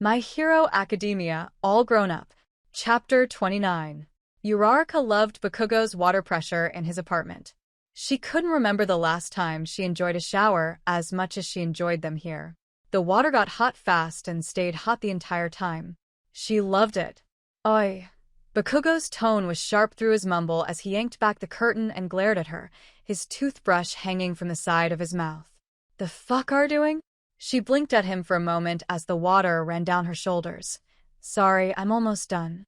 My Hero Academia, All Grown Up. Chapter 29. Uraraka loved Bakugou's water pressure in his apartment. She couldn't remember the last time she enjoyed a shower as much as she enjoyed them here. The water got hot fast and stayed hot the entire time. She loved it. Oi. Bakugou's tone was sharp through his mumble as he yanked back the curtain and glared at her, his toothbrush hanging from the side of his mouth. The fuck are doing? She blinked at him for a moment as the water ran down her shoulders. Sorry, I'm almost done.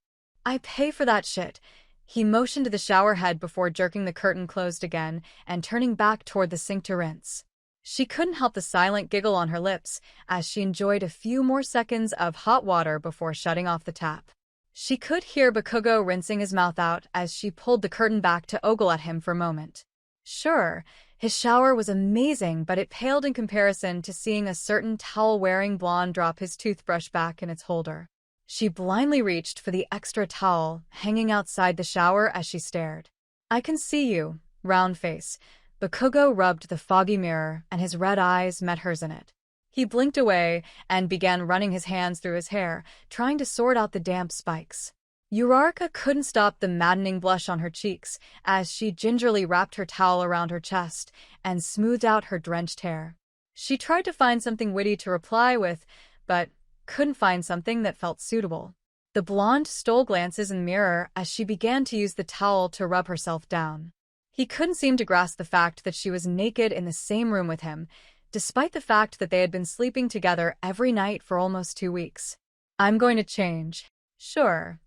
I pay for that shit. He motioned to the shower head before jerking the curtain closed again and turning back toward the sink to rinse. She couldn't help the silent giggle on her lips as she enjoyed a few more seconds of hot water before shutting off the tap. She could hear Bakugou rinsing his mouth out as she pulled the curtain back to ogle at him for a moment. Sure, his shower was amazing, but it paled in comparison to seeing a certain towel-wearing blonde drop his toothbrush back in its holder. She blindly reached for the extra towel hanging outside the shower as she stared. I can see you, round face. Bakugou rubbed the foggy mirror and his red eyes met hers in it. He blinked away and began running his hands through his hair, trying to sort out the damp spikes. Uraraka couldn't stop the maddening blush on her cheeks as she gingerly wrapped her towel around her chest and smoothed out her drenched hair. She tried to find something witty to reply with, but couldn't find something that felt suitable. The blonde stole glances in the mirror as she began to use the towel to rub herself down. He couldn't seem to grasp the fact that she was naked in the same room with him, despite the fact that they had been sleeping together every night for almost 2 weeks. I'm going to change. Sure.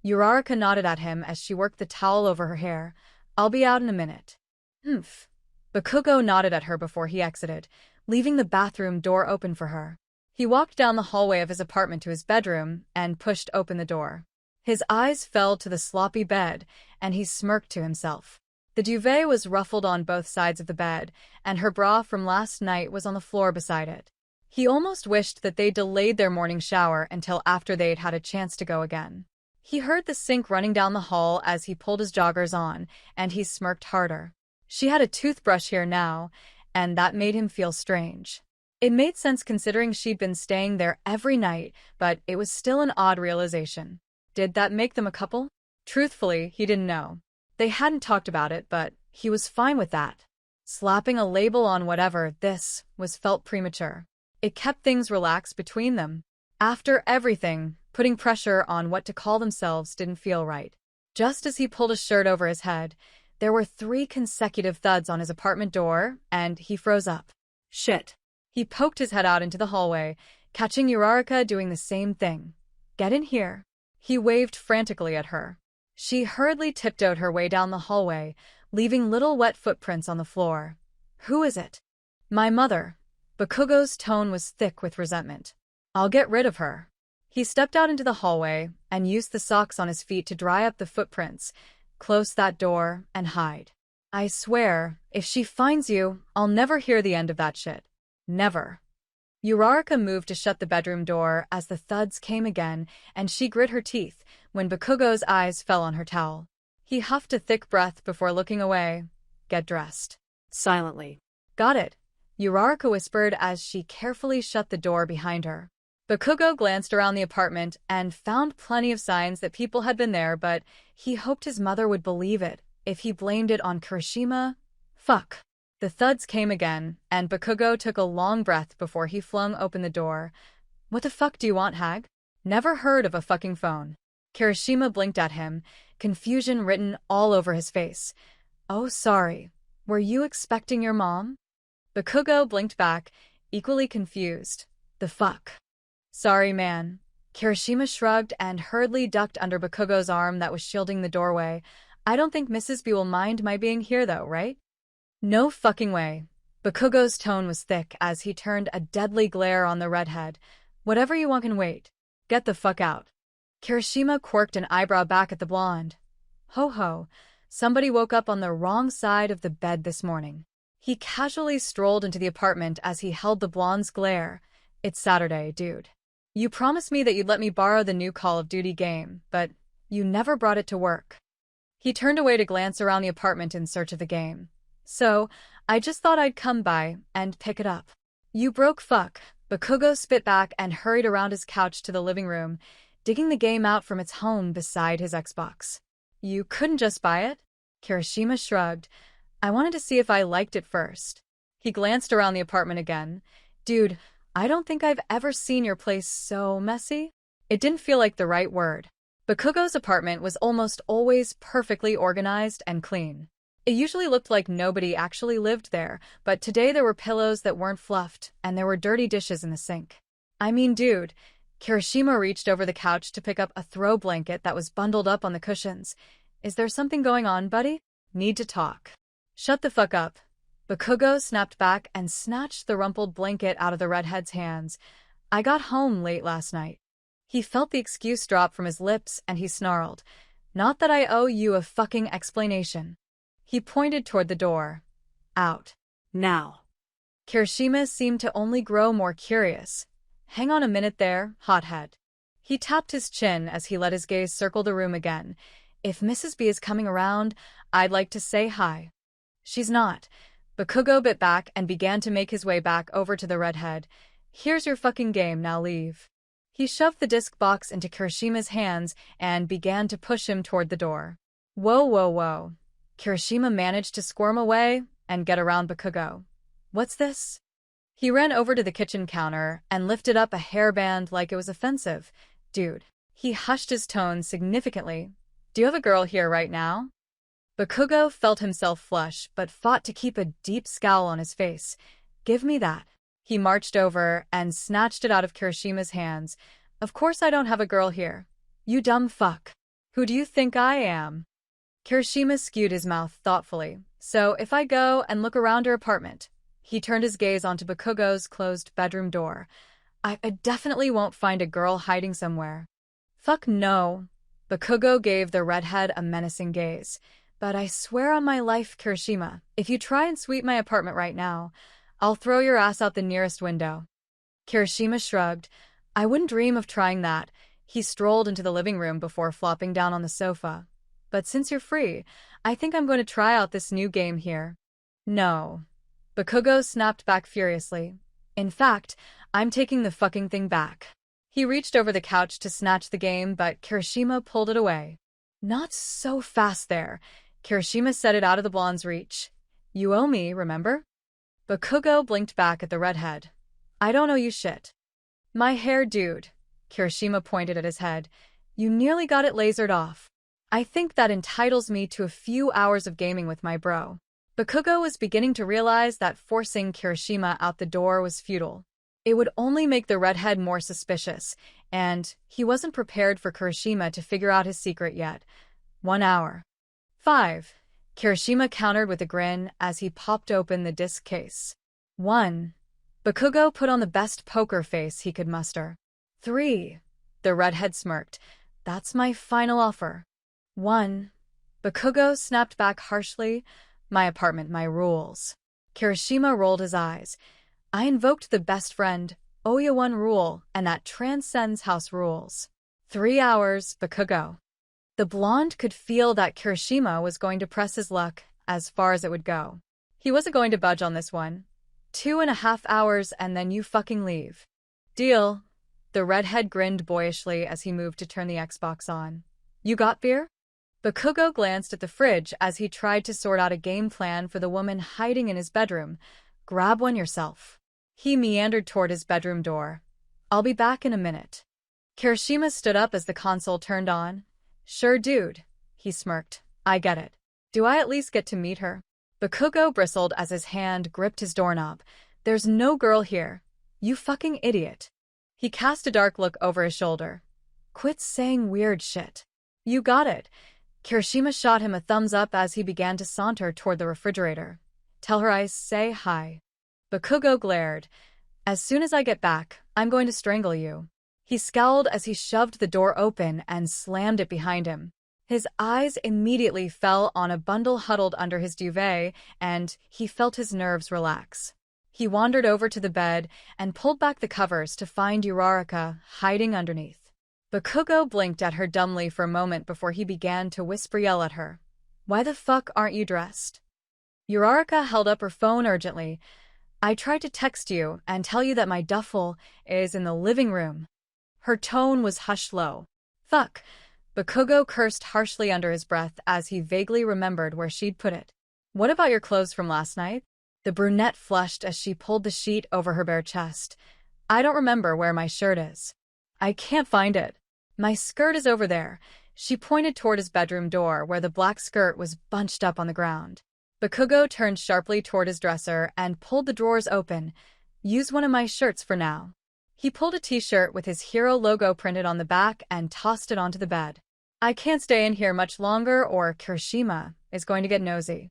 Uraraka nodded at him as she worked the towel over her hair. I'll be out in a minute. Humph. Bakugou nodded at her before he exited, leaving the bathroom door open for her. He walked down the hallway of his apartment to his bedroom and pushed open the door. His eyes fell to the sloppy bed, and he smirked to himself. The duvet was ruffled on both sides of the bed, and her bra from last night was on the floor beside it. He almost wished that they delayed their morning shower until after they'd had a chance to go again. He heard the sink running down the hall as he pulled his joggers on, and he smirked harder. She had a toothbrush here now, and that made him feel strange. It made sense considering she'd been staying there every night, but it was still an odd realization. Did that make them a couple? Truthfully, he didn't know. They hadn't talked about it, but he was fine with that. Slapping a label on whatever this was felt premature. It kept things relaxed between them. After everything, putting pressure on what to call themselves didn't feel right. Just as he pulled his shirt over his head, there were 3 consecutive thuds on his apartment door, and he froze up. Shit. He poked his head out into the hallway, catching Uraraka doing the same thing. Get in here. He waved frantically at her. She hurriedly tiptoed her way down the hallway, leaving little wet footprints on the floor. Who is it? My mother. Bakugou's tone was thick with resentment. I'll get rid of her. He stepped out into the hallway and used the socks on his feet to dry up the footprints, close that door, and hide. I swear, if she finds you, I'll never hear the end of that shit. Never. Uraraka moved to shut the bedroom door as the thuds came again, and she grit her teeth when Bakugou's eyes fell on her towel. He huffed a thick breath before looking away. Get dressed. Silently. Got it, Uraraka whispered as she carefully shut the door behind her. Bakugou glanced around the apartment and found plenty of signs that people had been there, but he hoped his mother would believe it if he blamed it on Kirishima. Fuck. The thuds came again, and Bakugou took a long breath before he flung open the door. What the fuck do you want, hag? Never heard of a fucking phone. Kirishima blinked at him, confusion written all over his face. Oh, sorry. Were you expecting your mom? Bakugou blinked back, equally confused. The fuck? Sorry, man. Kirishima shrugged and hurriedly ducked under Bakugou's arm that was shielding the doorway. I don't think Mrs. B will mind my being here though, right? No fucking way. Bakugou's tone was thick as he turned a deadly glare on the redhead. Whatever you want can wait. Get the fuck out. Kirishima quirked an eyebrow back at the blonde. Ho ho, somebody woke up on the wrong side of the bed this morning. He casually strolled into the apartment as he held the blonde's glare. It's Saturday, dude. You promised me that you'd let me borrow the new Call of Duty game, but you never brought it to work. He turned away to glance around the apartment in search of the game. So, I just thought I'd come by and pick it up. You broke fuck, Bakugou spit back and hurried around his couch to the living room, digging the game out from its home beside his Xbox. You couldn't just buy it? Kirishima shrugged. I wanted to see if I liked it first. He glanced around the apartment again. Dude, I don't think I've ever seen your place so messy. It didn't feel like the right word. Bakugou's apartment was almost always perfectly organized and clean. It usually looked like nobody actually lived there, but today there were pillows that weren't fluffed, and there were dirty dishes in the sink. I mean, dude, Kirishima reached over the couch to pick up a throw blanket that was bundled up on the cushions. Is there something going on, buddy? Need to talk. Shut the fuck up. Bakugou snapped back and snatched the rumpled blanket out of the redhead's hands. I got home late last night. He felt the excuse drop from his lips and he snarled. Not that I owe you a fucking explanation. He pointed toward the door. Out. Now. Kirishima seemed to only grow more curious. Hang on a minute there, hothead. He tapped his chin as he let his gaze circle the room again. If Mrs. B is coming around, I'd like to say hi. She's not. Bakugou bit back and began to make his way back over to the redhead. Here's your fucking game, now leave. He shoved the disc box into Kirishima's hands and began to push him toward the door. Whoa, whoa, whoa. Kirishima managed to squirm away and get around Bakugou. What's this? He ran over to the kitchen counter and lifted up a hairband like it was offensive. Dude. He hushed his tone significantly. Do you have a girl here right now? Bakugou felt himself flush, but fought to keep a deep scowl on his face. Give me that. He marched over and snatched it out of Kirishima's hands. Of course I don't have a girl here. You dumb fuck. Who do you think I am? Kirishima skewed his mouth thoughtfully. So if I go and look around her apartment. He turned his gaze onto Bakugou's closed bedroom door. I definitely won't find a girl hiding somewhere. Fuck no. Bakugou gave the redhead a menacing gaze. But I swear on my life, Kirishima, if you try and sweep my apartment right now, I'll throw your ass out the nearest window. Kirishima shrugged. I wouldn't dream of trying that. He strolled into the living room before flopping down on the sofa. But since you're free, I think I'm going to try out this new game here. No. Bakugou snapped back furiously. In fact, I'm taking the fucking thing back. He reached over the couch to snatch the game, but Kirishima pulled it away. Not so fast there. Kirishima set it out of the blonde's reach. You owe me, remember? Bakugou blinked back at the redhead. I don't owe you shit. My hair, dude. Kirishima pointed at his head. You nearly got it lasered off. I think that entitles me to a few hours of gaming with my bro. Bakugou was beginning to realize that forcing Kirishima out the door was futile. It would only make the redhead more suspicious, and he wasn't prepared for Kirishima to figure out his secret yet. 1 hour. 5. Kirishima countered with a grin as he popped open the disc case. 1. Bakugou put on the best poker face he could muster. 3. The redhead smirked. That's my final offer. 1. Bakugou snapped back harshly. My apartment, my rules. Kirishima rolled his eyes. I invoked the best friend, Oya one rule, and that transcends house rules. 3 hours, Bakugou. The blonde could feel that Kirishima was going to press his luck as far as it would go. He wasn't going to budge on this one. 2.5 hours and then you fucking leave. Deal. The redhead grinned boyishly as he moved to turn the Xbox on. You got beer? Bakugou glanced at the fridge as he tried to sort out a game plan for the woman hiding in his bedroom. Grab one yourself. He meandered toward his bedroom door. I'll be back in a minute. Kirishima stood up as the console turned on. Sure, dude. He smirked. I get it. Do I at least get to meet her? Bakugou bristled as his hand gripped his doorknob. There's no girl here. You fucking idiot. He cast a dark look over his shoulder. Quit saying weird shit. You got it. Kirishima shot him a thumbs up as he began to saunter toward the refrigerator. Tell her I say hi. Bakugou glared. As soon as I get back, I'm going to strangle you. He scowled as he shoved the door open and slammed it behind him. His eyes immediately fell on a bundle huddled under his duvet, and he felt his nerves relax. He wandered over to the bed and pulled back the covers to find Uraraka hiding underneath. Bakugou blinked at her dumbly for a moment before he began to whisper yell at her. Why the fuck aren't you dressed? Uraraka held up her phone urgently. I tried to text you and tell you that my duffel is in the living room. Her tone was hushed low. Fuck. Bakugou cursed harshly under his breath as he vaguely remembered where she'd put it. What about your clothes from last night? The brunette flushed as she pulled the sheet over her bare chest. I don't remember where my shirt is. I can't find it. My skirt is over there. She pointed toward his bedroom door where the black skirt was bunched up on the ground. Bakugou turned sharply toward his dresser and pulled the drawers open. Use one of my shirts for now. He pulled a t-shirt with his hero logo printed on the back and tossed it onto the bed. I can't stay in here much longer or Kirishima is going to get nosy.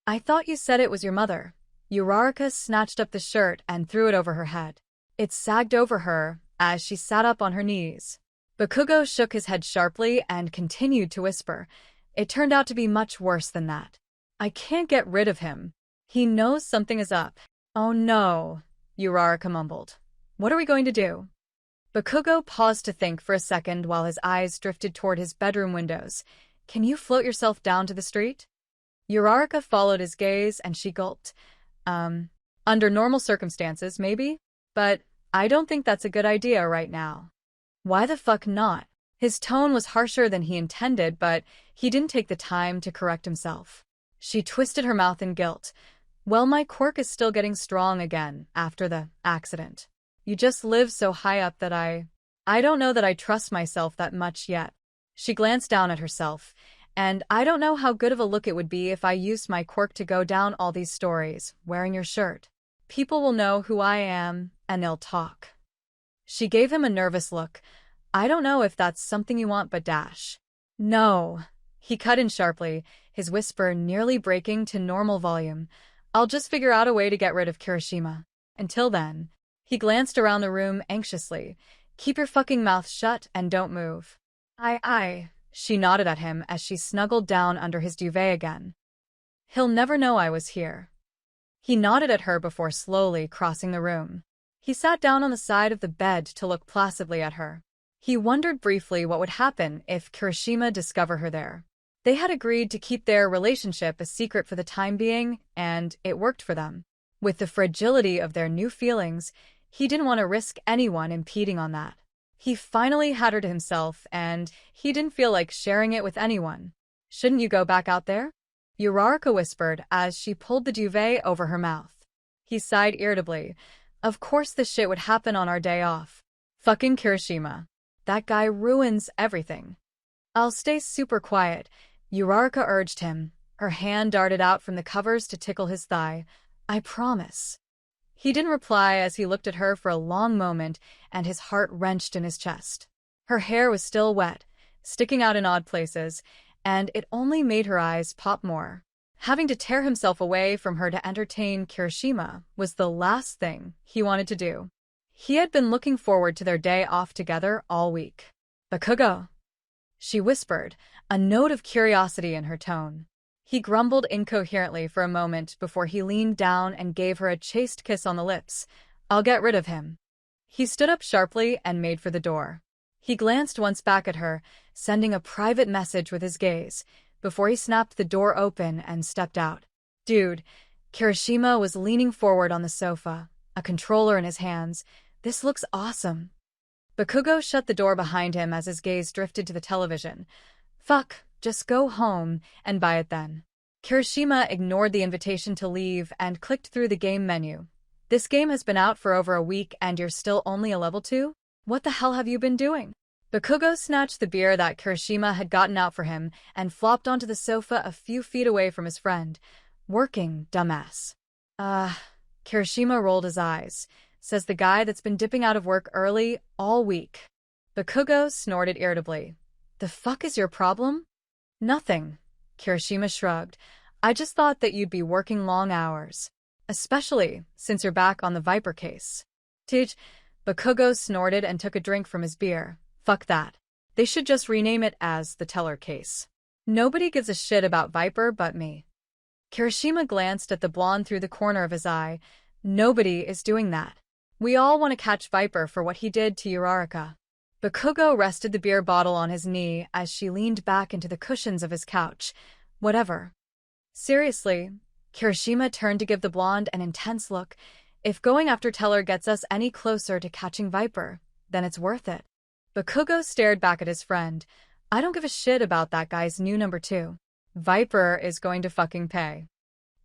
I thought you said it was your mother. Uraraka snatched up the shirt and threw it over her head. It sagged over her as she sat up on her knees. Bakugou shook his head sharply and continued to whisper. It turned out to be much worse than that. I can't get rid of him. He knows something is up. Oh no, Uraraka mumbled. What are we going to do? Bakugou paused to think for a second while his eyes drifted toward his bedroom windows. Can you float yourself down to the street? Uraraka followed his gaze and she gulped. Under normal circumstances, maybe? But I don't think that's a good idea right now. Why the fuck not? His tone was harsher than he intended, but he didn't take the time to correct himself. She twisted her mouth in guilt. Well, my quirk is still getting strong again after the accident. You just live so high up that I don't know that I trust myself that much yet. She glanced down at herself, and I don't know how good of a look it would be if I used my quirk to go down all these stories, wearing your shirt. People will know who I am, and they'll talk. She gave him a nervous look. I don't know if that's something you want, but dash. No. He cut in sharply, his whisper nearly breaking to normal volume. I'll just figure out a way to get rid of Kirishima. Until then. He glanced around the room anxiously. Keep your fucking mouth shut and don't move. Aye. She nodded at him as she snuggled down under his duvet again. He'll never know I was here. He nodded at her before slowly crossing the room. He sat down on the side of the bed to look placidly at her. He wondered briefly what would happen if Kirishima discovered her there. They had agreed to keep their relationship a secret for the time being, and it worked for them. With the fragility of their new feelings, he didn't want to risk anyone impeding on that. He finally had her to himself, and he didn't feel like sharing it with anyone. Shouldn't you go back out there? Uraraka whispered as she pulled the duvet over her mouth. He sighed irritably. Of course this shit would happen on our day off. Fucking Kirishima. That guy ruins everything. I'll stay super quiet, Uraraka urged him. Her hand darted out from the covers to tickle his thigh. I promise. He didn't reply as he looked at her for a long moment, and his heart wrenched in his chest. Her hair was still wet, sticking out in odd places, and it only made her eyes pop more. Having to tear himself away from her to entertain Kirishima was the last thing he wanted to do. He had been looking forward to their day off together all week. Bakugou, she whispered, a note of curiosity in her tone. He grumbled incoherently for a moment before he leaned down and gave her a chaste kiss on the lips. I'll get rid of him. He stood up sharply and made for the door. He glanced once back at her, sending a private message with his gaze, before he snapped the door open and stepped out. Dude, Kirishima was leaning forward on the sofa, a controller in his hands. This looks awesome. Bakugou shut the door behind him as his gaze drifted to the television. Fuck, just go home and buy it then. Kirishima ignored the invitation to leave and clicked through the game menu. This game has been out for over a week and you're still only a level 2? What the hell have you been doing? Bakugou snatched the beer that Kirishima had gotten out for him and flopped onto the sofa a few feet away from his friend. Working, dumbass. Kirishima rolled his eyes. Says the guy that's been dipping out of work early all week. Bakugou snorted irritably. The fuck is your problem? Nothing. Kirishima shrugged. I just thought that you'd be working long hours. Especially since you're back on the Viper case. Bakugou snorted and took a drink from his beer. Fuck that. They should just rename it as the Teller case. Nobody gives a shit about Viper but me. Kirishima glanced at the blonde through the corner of his eye. Nobody is doing that. We all want to catch Viper for what he did to Uraraka. Bakugou rested the beer bottle on his knee as she leaned back into the cushions of his couch. Whatever. Seriously, Kirishima turned to give the blonde an intense look. If going after Teller gets us any closer to catching Viper, then it's worth it. Bakugou stared back at his friend. I don't give a shit about that guy's new number 2. Viper is going to fucking pay.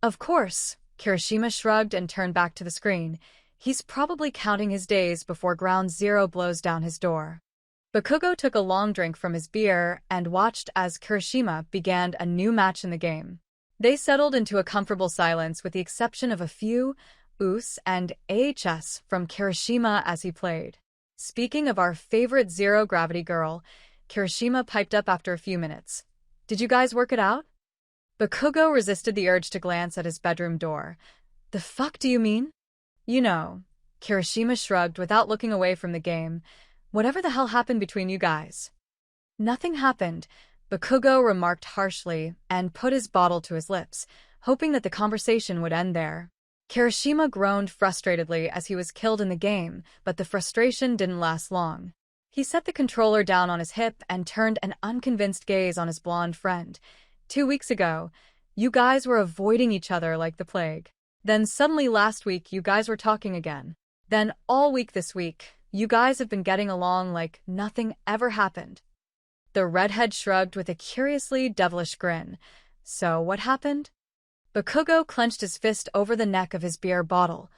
Of course, Kirishima shrugged and turned back to the screen. He's probably counting his days before Ground Zero blows down his door. Bakugou took a long drink from his beer and watched as Kirishima began a new match in the game. They settled into a comfortable silence with the exception of a few oohs and ahs from Kirishima as he played. Speaking of our favorite zero-gravity girl, Kirishima piped up after a few minutes. Did you guys work it out? Bakugou resisted the urge to glance at his bedroom door. The fuck do you mean? You know, Kirishima shrugged without looking away from the game. Whatever the hell happened between you guys? Nothing happened, Bakugou remarked harshly and put his bottle to his lips, hoping that the conversation would end there. Kirishima groaned frustratedly as he was killed in the game, but the frustration didn't last long. He set the controller down on his hip and turned an unconvinced gaze on his blonde friend. 2 weeks ago, you guys were avoiding each other like the plague. Then suddenly last week you guys were talking again. Then all week this week, you guys have been getting along like nothing ever happened. The redhead shrugged with a curiously devilish grin. So what happened? Bakugou clenched his fist over the neck of his beer bottle.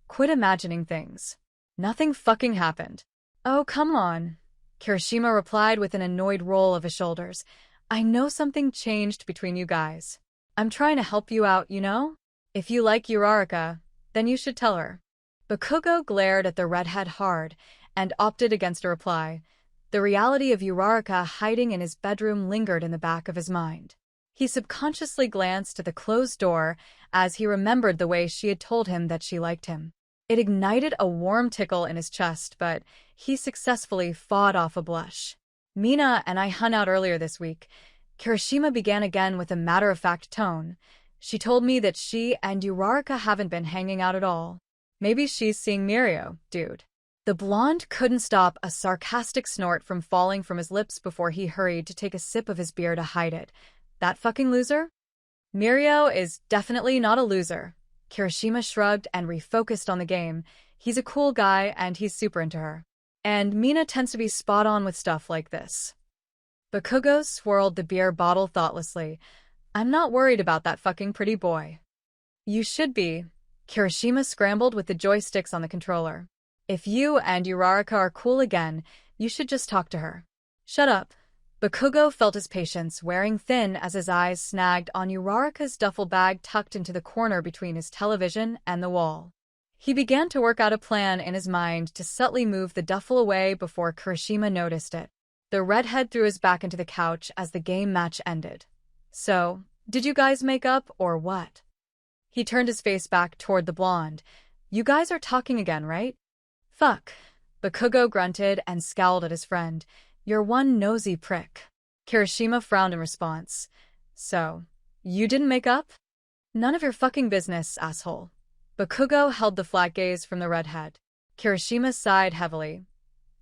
Quit imagining things. Nothing fucking happened. Oh, come on, Kirishima replied with an annoyed roll of his shoulders. I know something changed between you guys. I'm trying to help you out, you know? If you like uraraka, then you should tell her. Bakugou glared at the redhead hard and opted against a reply. The reality of uraraka hiding in his bedroom lingered in the back of his mind. He subconsciously glanced at the closed door as he remembered the way she had told him that she liked him. It ignited a warm tickle in his chest, but he successfully fought off a blush. Mina and I hung out earlier this week. Kirishima began again with a matter-of-fact tone. She told me that she and uraraka haven't been hanging out at all. Maybe she's seeing Mirio, dude. The blonde couldn't stop a sarcastic snort from falling from his lips before he hurried to take a sip of his beer to hide it. That fucking loser? Mirio is definitely not a loser. Kirishima shrugged and refocused on the game. He's a cool guy and he's super into her. And Mina tends to be spot on with stuff like this. Bakugou swirled the beer bottle thoughtlessly. I'm not worried about that fucking pretty boy. You should be. Kirishima scrambled with the joysticks on the controller. If you and uraraka are cool again, you should just talk to her. Shut up. Bakugou felt his patience wearing thin as his eyes snagged on uraraka's duffel bag tucked into the corner between his television and the wall. He began to work out a plan in his mind to subtly move the duffel away before Kirishima noticed it. The redhead threw his back into the couch as the game match ended. So, did you guys make up or what? He turned his face back toward the blonde. You guys are talking again, right? Fuck. Bakugou grunted and scowled at his friend. You're one nosy prick. Kirishima frowned in response. So, you didn't make up? None of your fucking business, asshole. Bakugou held the flat gaze from the redhead. Kirishima sighed heavily.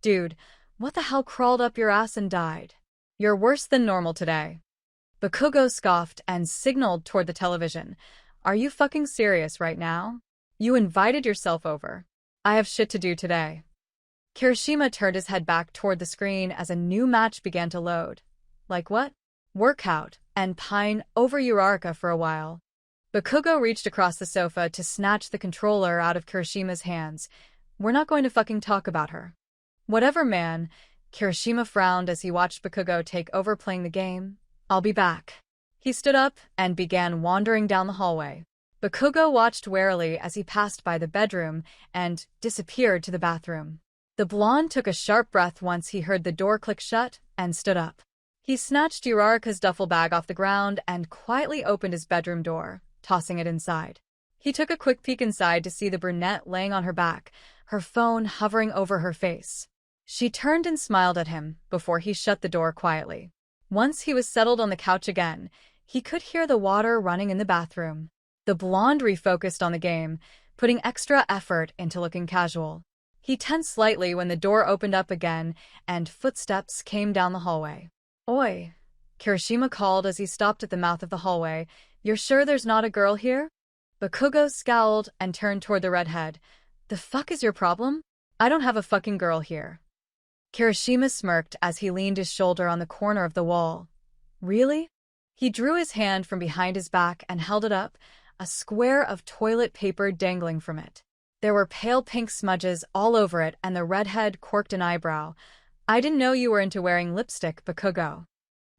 Dude, what the hell crawled up your ass and died? You're worse than normal today. Bakugou scoffed and signaled toward the television. Are you fucking serious right now? You invited yourself over. I have shit to do today. Kirishima turned his head back toward the screen as a new match began to load. Like what? Workout and pine over uraraka for a while. Bakugou reached across the sofa to snatch the controller out of Kirishima's hands. We're not going to fucking talk about her. Whatever, man. Kirishima frowned as he watched Bakugou take over playing the game. I'll be back. He stood up and began wandering down the hallway. Bakugou watched warily as he passed by the bedroom and disappeared to the bathroom. The blonde took a sharp breath once he heard the door click shut and stood up. He snatched uraraka's duffel bag off the ground and quietly opened his bedroom door, tossing it inside. He took a quick peek inside to see the brunette laying on her back, her phone hovering over her face. She turned and smiled at him before he shut the door quietly. Once he was settled on the couch again, he could hear the water running in the bathroom. The blonde refocused on the game, putting extra effort into looking casual. He tensed slightly when the door opened up again and footsteps came down the hallway. Oi, Kirishima called as he stopped at the mouth of the hallway. You're sure there's not a girl here? Bakugou scowled and turned toward the redhead. The fuck is your problem? I don't have a fucking girl here. Kirishima smirked as he leaned his shoulder on the corner of the wall. Really? He drew his hand from behind his back and held it up, a square of toilet paper dangling from it. There were pale pink smudges all over it, and the redhead quirked an eyebrow. I didn't know you were into wearing lipstick, Bakugou.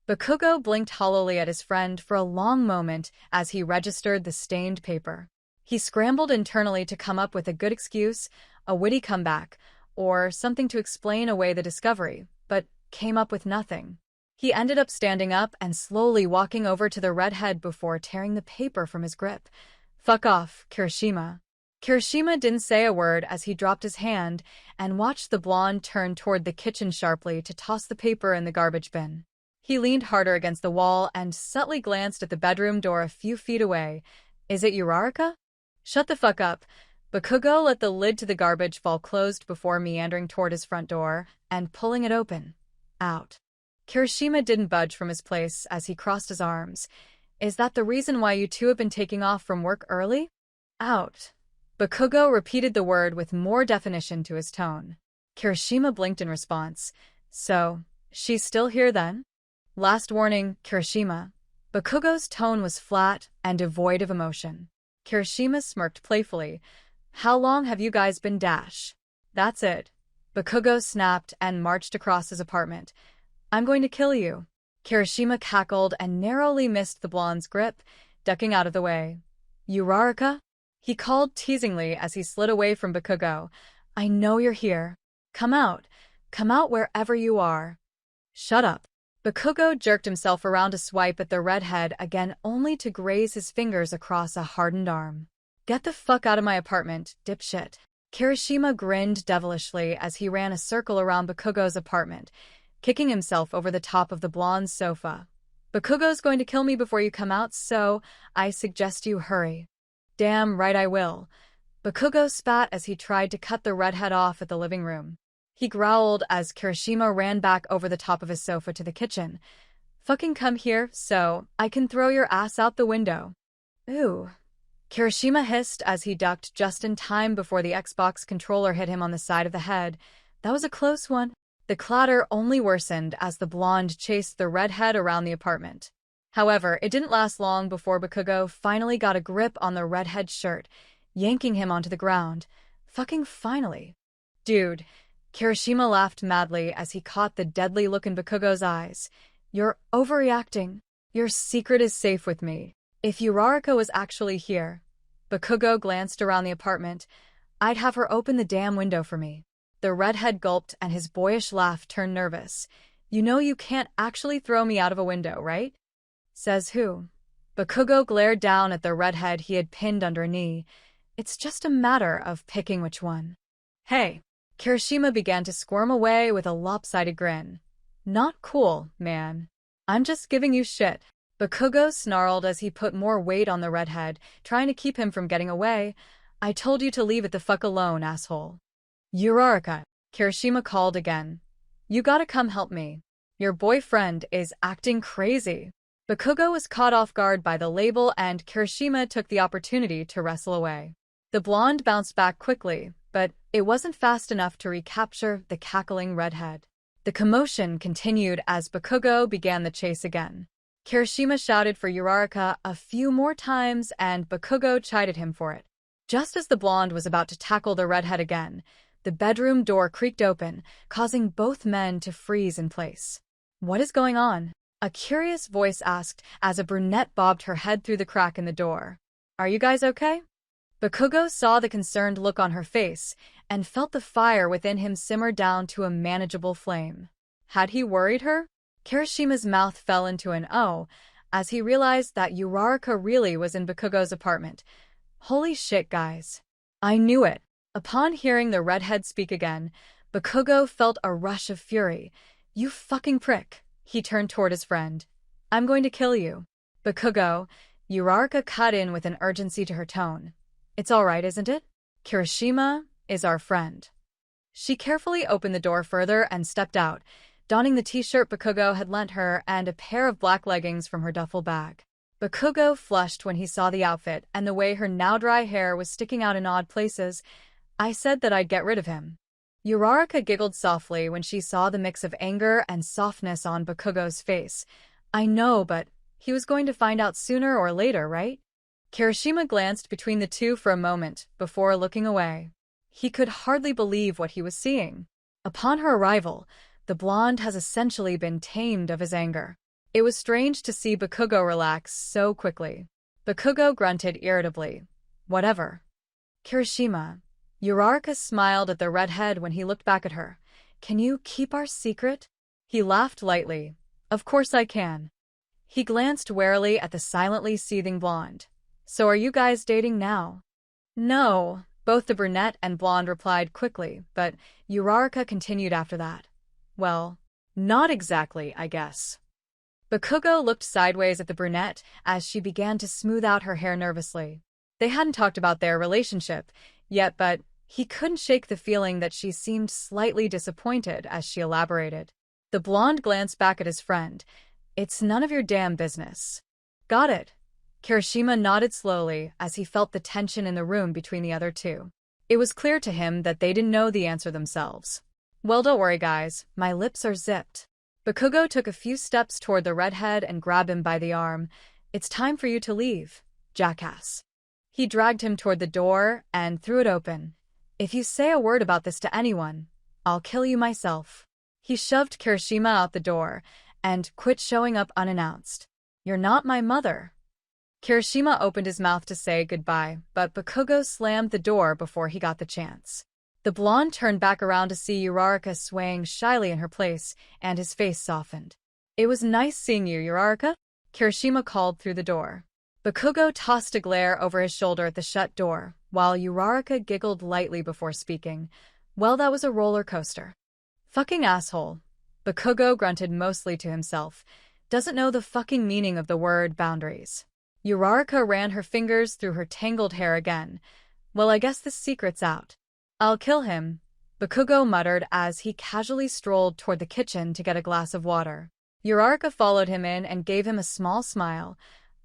Bakugou blinked hollowly at his friend for a long moment as he registered the stained paper. He scrambled internally to come up with a good excuse, a witty comeback, or something to explain away the discovery, but came up with nothing. He ended up standing up and slowly walking over to the redhead before tearing the paper from his grip. Fuck off, Kirishima. Kirishima didn't say a word as he dropped his hand and watched the blonde turn toward the kitchen sharply to toss the paper in the garbage bin. He leaned harder against the wall and subtly glanced at the bedroom door a few feet away. Is it uraraka? Shut the fuck up. Bakugou let the lid to the garbage fall closed before meandering toward his front door and pulling it open. Out. Kirishima didn't budge from his place as he crossed his arms. Is that the reason why you two have been taking off from work early? Out. Bakugou repeated the word with more definition to his tone. Kirishima blinked in response. So, she's still here then? Last warning, Kirishima. Bakugou's tone was flat and devoid of emotion. Kirishima smirked playfully. How long have you guys been dash? That's it. Bakugou snapped and marched across his apartment. I'm going to kill you. Kirishima cackled and narrowly missed the blonde's grip, ducking out of the way. Uraraka? He called teasingly as he slid away from Bakugou. I know you're here. Come out. Come out wherever you are. Shut up. Bakugou jerked himself around to swipe at the redhead again only to graze his fingers across a hardened arm. Get the fuck out of my apartment, dipshit. Kirishima grinned devilishly as he ran a circle around Bakugou's apartment, kicking himself over the top of the blonde's sofa. Bakugou's going to kill me before you come out, so I suggest you hurry. Damn right I will. Bakugou spat as he tried to cut the redhead off at the living room. He growled as Kirishima ran back over the top of his sofa to the kitchen. Fucking come here, so I can throw your ass out the window. Ooh. Kirishima hissed as he ducked just in time before the Xbox controller hit him on the side of the head. That was a close one. The clatter only worsened as the blonde chased the redhead around the apartment. However, it didn't last long before Bakugou finally got a grip on the redhead's shirt, yanking him onto the ground. Fucking finally. Dude. Kirishima laughed madly as he caught the deadly look in Bakugou's eyes. You're overreacting. Your secret is safe with me. If Uraraka was actually here, Bakugou glanced around the apartment, I'd have her open the damn window for me. The redhead gulped and his boyish laugh turned nervous. You know you can't actually throw me out of a window, right? Says who? Bakugou glared down at the redhead he had pinned under a knee. It's just a matter of picking which one. Hey. Kirishima began to squirm away with a lopsided grin. Not cool, man. I'm just giving you shit. Bakugou snarled as he put more weight on the redhead, trying to keep him from getting away. I told you to leave it the fuck alone, asshole. Uraraka, Kirishima called again. You gotta come help me. Your boyfriend is acting crazy. Bakugou was caught off guard by the label and Kirishima took the opportunity to wrestle away. The blonde bounced back quickly, but it wasn't fast enough to recapture the cackling redhead. The commotion continued as Bakugou began the chase again. Kirishima shouted for Uraraka a few more times and Bakugou chided him for it. Just as the blonde was about to tackle the redhead again, the bedroom door creaked open, causing both men to freeze in place. What is going on? A curious voice asked as a brunette bobbed her head through the crack in the door. Are you guys okay? Bakugou saw the concerned look on her face and felt the fire within him simmer down to a manageable flame. Had he worried her? Kirishima's mouth fell into an O as he realized that Uraraka really was in Bakugou's apartment. Holy shit, guys. I knew it. Upon hearing the redhead speak again, Bakugou felt a rush of fury. You fucking prick. He turned toward his friend. I'm going to kill you. Bakugou, Uraraka cut in with an urgency to her tone. It's all right, isn't it? Kirishima is our friend. She carefully opened the door further and stepped out, donning the t-shirt Bakugou had lent her and a pair of black leggings from her duffel bag. Bakugou flushed when he saw the outfit and the way her now-dry hair was sticking out in odd places. I said that I'd get rid of him. Uraraka giggled softly when she saw the mix of anger and softness on Bakugou's face. I know, but he was going to find out sooner or later, right? Kirishima glanced between the two for a moment before looking away. He could hardly believe what he was seeing. Upon her arrival, the blonde has essentially been tamed of his anger. It was strange to see Bakugou relax so quickly. Bakugou grunted irritably. Whatever. Kirishima. Uraraka smiled at the redhead when he looked back at her. Can you keep our secret? He laughed lightly. Of course I can. He glanced warily at the silently seething blonde. So are you guys dating now? No, both the brunette and blonde replied quickly, but Uraraka continued after that. Well, not exactly, I guess. Bakugou looked sideways at the brunette as she began to smooth out her hair nervously. They hadn't talked about their relationship yet, but he couldn't shake the feeling that she seemed slightly disappointed as she elaborated. The blonde glanced back at his friend. It's none of your damn business. Got it. Kirishima nodded slowly as he felt the tension in the room between the other two. It was clear to him that they didn't know the answer themselves. Well, don't worry, guys. My lips are zipped. Bakugou took a few steps toward the redhead and grabbed him by the arm. It's time for you to leave, jackass. He dragged him toward the door and threw it open. If you say a word about this to anyone, I'll kill you myself. He shoved Kirishima out the door and quit showing up unannounced. You're not my mother. Kirishima opened his mouth to say goodbye, but Bakugou slammed the door before he got the chance. The blonde turned back around to see Uraraka swaying shyly in her place, and his face softened. It was nice seeing you, Uraraka, Kirishima called through the door. Bakugou tossed a glare over his shoulder at the shut door, while Uraraka giggled lightly before speaking. Well, that was a roller coaster. Fucking asshole. Bakugou grunted mostly to himself. Doesn't know the fucking meaning of the word boundaries. Uraraka ran her fingers through her tangled hair again. Well, I guess the secret's out. I'll kill him, Bakugou muttered as he casually strolled toward the kitchen to get a glass of water. Uraraka followed him in and gave him a small smile.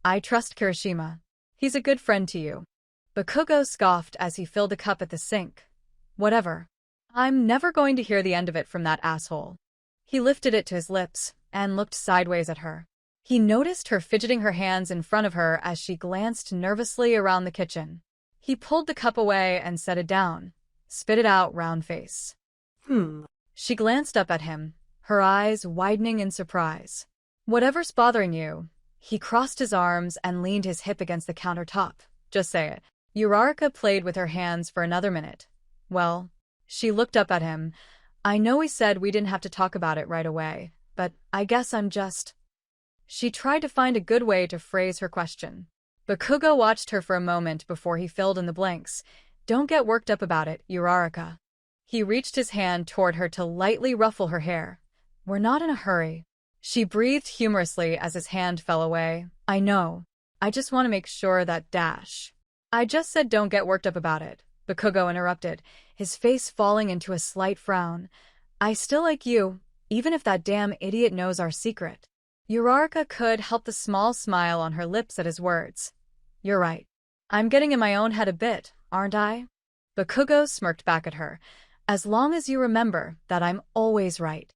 I trust Kirishima. He's a good friend to you. Bakugou scoffed as he filled a cup at the sink. Whatever. I'm never going to hear the end of it from that asshole. He lifted it to his lips and looked sideways at her. He noticed her fidgeting her hands in front of her as she glanced nervously around the kitchen. He pulled the cup away and set it down. Spit it out, round face. She glanced up at him, her eyes widening in surprise. Whatever's bothering you? He crossed his arms and leaned his hip against the countertop. Just say it. Uraraka played with her hands for another minute. Well, she looked up at him. I know we said we didn't have to talk about it right away, but I guess I'm just... She tried to find a good way to phrase her question. Bakugou watched her for a moment before he filled in the blanks. Don't get worked up about it, Uraraka. He reached his hand toward her to lightly ruffle her hair. We're not in a hurry. She breathed humorously as his hand fell away. I know. I just want to make sure that dash. I just said don't get worked up about it, Bakugou interrupted, his face falling into a slight frown. I still like you, even if that damn idiot knows our secret. Uraraka could help the small smile on her lips at his words. You're right. I'm getting in my own head a bit, aren't I? Bakugou smirked back at her. As long as you remember that I'm always right.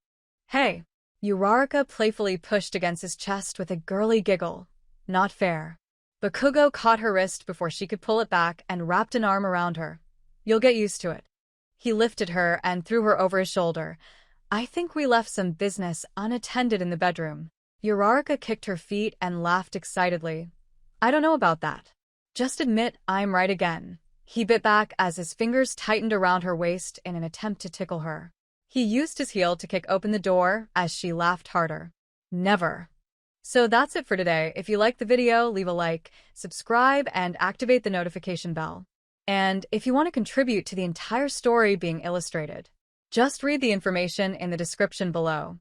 Hey. Uraraka playfully pushed against his chest with a girly giggle. Not fair. Bakugou caught her wrist before she could pull it back and wrapped an arm around her. You'll get used to it. He lifted her and threw her over his shoulder. I think we left some business unattended in the bedroom. Uraraka kicked her feet and laughed excitedly. I don't know about that. Just admit I'm right again. He bit back as his fingers tightened around her waist in an attempt to tickle her. He used his heel to kick open the door as she laughed harder. Never. So that's it for today. If you liked the video, leave a like, subscribe, and activate the notification bell. And if you want to contribute to the entire story being illustrated, just read the information in the description below.